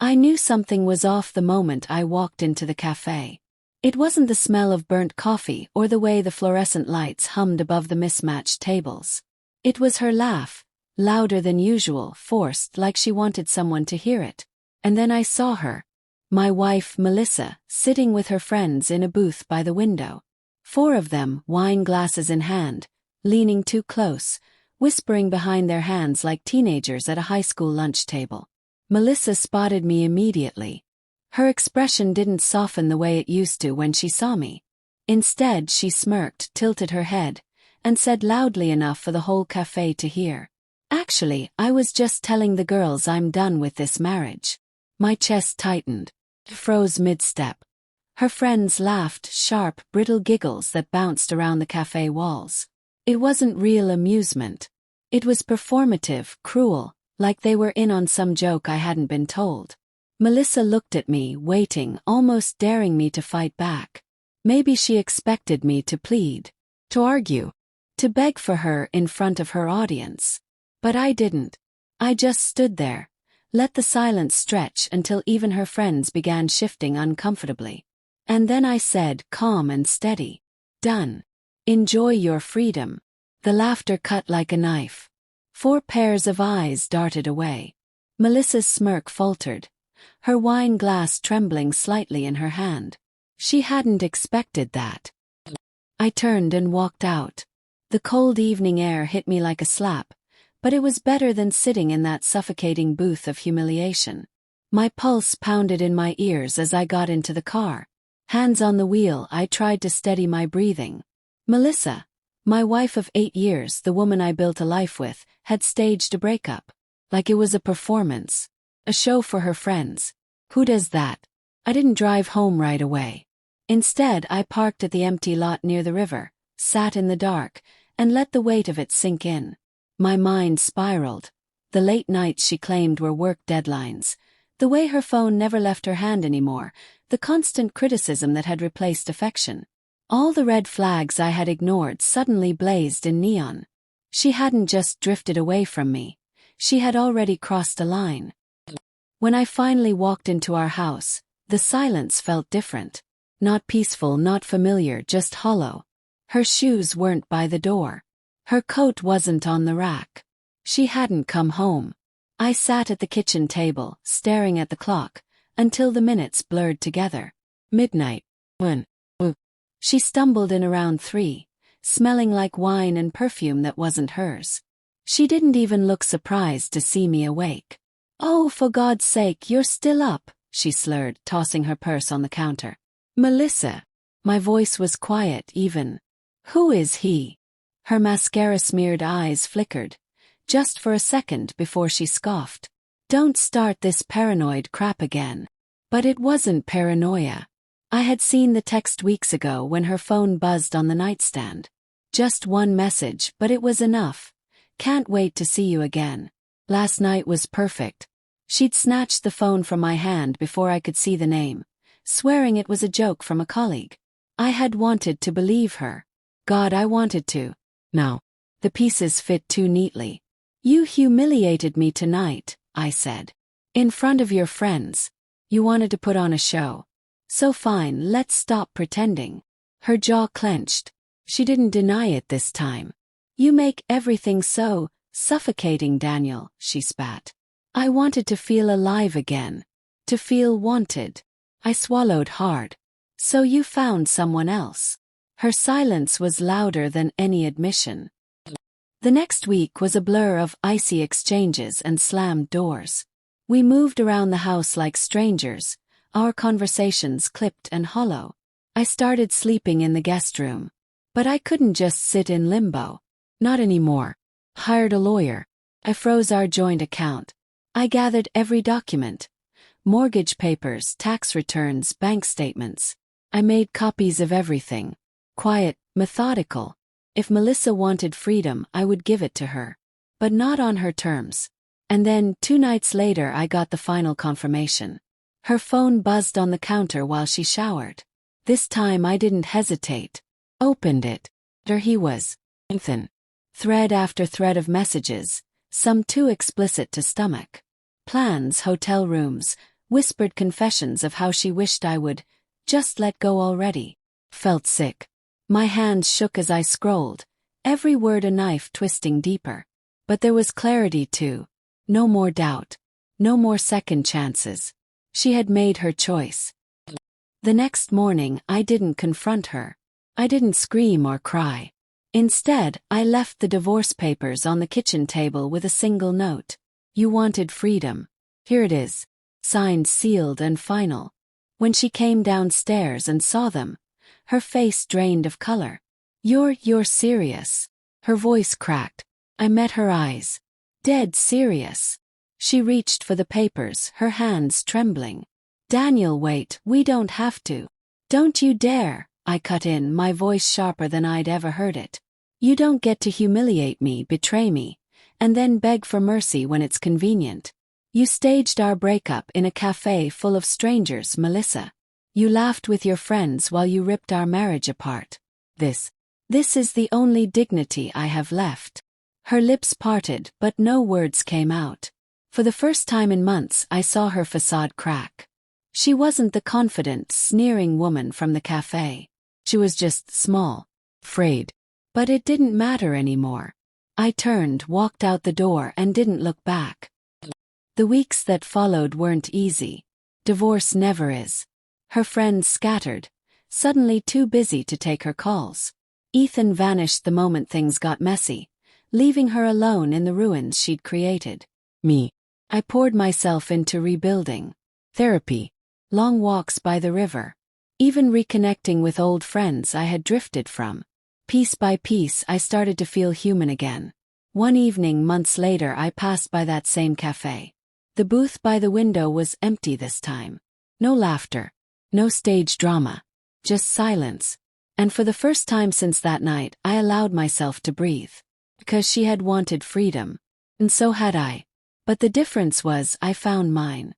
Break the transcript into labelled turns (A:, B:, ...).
A: I knew something was off the moment I walked into the cafe. It wasn't the smell of burnt coffee or the way the fluorescent lights hummed above the mismatched tables. It was her laugh, louder than usual, forced like she wanted someone to hear it. And then I saw her, my wife Melissa, sitting with her friends in a booth by the window. 4 of them, wine glasses in hand, leaning too close, whispering behind their hands like teenagers at a high school lunch table. Melissa spotted me immediately. Her expression didn't soften the way it used to when she saw me. Instead, she smirked, tilted her head, and said loudly enough for the whole cafe to hear, "Actually, I was just telling the girls I'm done with this marriage." My chest tightened, froze mid-step. Her friends laughed, sharp, brittle giggles that bounced around the cafe walls. It wasn't real amusement. It was performative, cruel, like they were in on some joke I hadn't been told. Melissa looked at me, waiting, almost daring me to fight back. Maybe she expected me to plead, to argue, to beg for her in front of her audience. But I didn't. I just stood there, let the silence stretch until even her friends began shifting uncomfortably. And then I said, calm and steady, "Done. Enjoy your freedom." The laughter cut like a knife. 4 pairs of eyes darted away. Melissa's smirk faltered, her wine glass trembling slightly in her hand. She hadn't expected that. I turned and walked out. The cold evening air hit me like a slap, but it was better than sitting in that suffocating booth of humiliation. My pulse pounded in my ears as I got into the car. Hands on the wheel, I tried to steady my breathing. Melissa, my wife of 8 years, the woman I built a life with, had staged a breakup. Like it was a performance. A show for her friends. Who does that? I didn't drive home right away. Instead, I parked at the empty lot near the river, sat in the dark, and let the weight of it sink in. My mind spiraled. The late nights she claimed were work deadlines. The way her phone never left her hand anymore. The constant criticism that had replaced affection. All the red flags I had ignored suddenly blazed in neon. She hadn't just drifted away from me. She had already crossed a line. When I finally walked into our house, the silence felt different. Not peaceful, not familiar, just hollow. Her shoes weren't by the door. Her coat wasn't on the rack. She hadn't come home. I sat at the kitchen table, staring at the clock, until the minutes blurred together. Midnight. When? She stumbled in around 3, smelling like wine and perfume that wasn't hers. She didn't even look surprised to see me awake. "Oh, for God's sake, you're still up," she slurred, tossing her purse on the counter. "Melissa." My voice was quiet, even. "Who is he?" Her mascara-smeared eyes flickered, just for a second before she scoffed. "Don't start this paranoid crap again." But it wasn't paranoia. I had seen the text weeks ago when her phone buzzed on the nightstand. Just one message, but it was enough. "Can't wait to see you again. Last night was perfect." She'd snatched the phone from my hand before I could see the name, swearing it was a joke from a colleague. I had wanted to believe her. God, I wanted to. No. The pieces fit too neatly. "You humiliated me tonight," I said. "In front of your friends. You wanted to put on a show. So fine, let's stop pretending." Her jaw clenched. She didn't deny it this time. "You make everything so suffocating, Daniel," she spat. I wanted to feel alive again. To feel wanted. I swallowed hard. "So you found someone else." Her silence was louder than any admission. The next week was a blur of icy exchanges and slammed doors. We moved around the house like strangers, our conversations clipped and hollow. I started sleeping in the guest room. But I couldn't just sit in limbo. Not anymore. Hired a lawyer. I froze our joint account. I gathered every document. Mortgage papers, tax returns, bank statements. I made copies of everything. Quiet, methodical. If Melissa wanted freedom, I would give it to her. But not on her terms. And then, 2 nights later, I got the final confirmation. Her phone buzzed on the counter while she showered. This time I didn't hesitate. Opened it. There he was. Ethan. Thread after thread of messages, some too explicit to stomach. Plans, hotel rooms, whispered confessions of how she wished I would just let go already. Felt sick. My hands shook as I scrolled, every word a knife twisting deeper. But there was clarity too. No more doubt. No more second chances. She had made her choice. The next morning, I didn't confront her. I didn't scream or cry. Instead, I left the divorce papers on the kitchen table with a single note. You wanted freedom. Here it is. Signed, sealed, and final. When she came downstairs and saw them, her face drained of color. You're serious. Her voice cracked. I met her eyes. Dead serious. She reached for the papers, her hands trembling. Daniel, wait, we don't have to. Don't you dare, I cut in, my voice sharper than I'd ever heard it. You don't get to humiliate me, betray me, and then beg for mercy when it's convenient. You staged our breakup in a cafe full of strangers, Melissa. You laughed with your friends while you ripped our marriage apart. This is the only dignity I have left. Her lips parted, but no words came out. For the first time in months, I saw her facade crack. She wasn't the confident, sneering woman from the cafe. She was just small, afraid. But it didn't matter anymore. I turned, walked out the door, and didn't look back. The weeks that followed weren't easy. Divorce never is. Her friends scattered, suddenly too busy to take her calls. Ethan vanished the moment things got messy, leaving her alone in the ruins she'd created. I poured myself into rebuilding. Therapy. Long walks by the river. Even reconnecting with old friends I had drifted from. Piece by piece, I started to feel human again. One evening months later, I passed by that same cafe. The booth by the window was empty this time. No laughter. No stage drama. Just silence. And for the first time since that night, I allowed myself to breathe. Because she had wanted freedom. And so had I. But the difference was I found mine.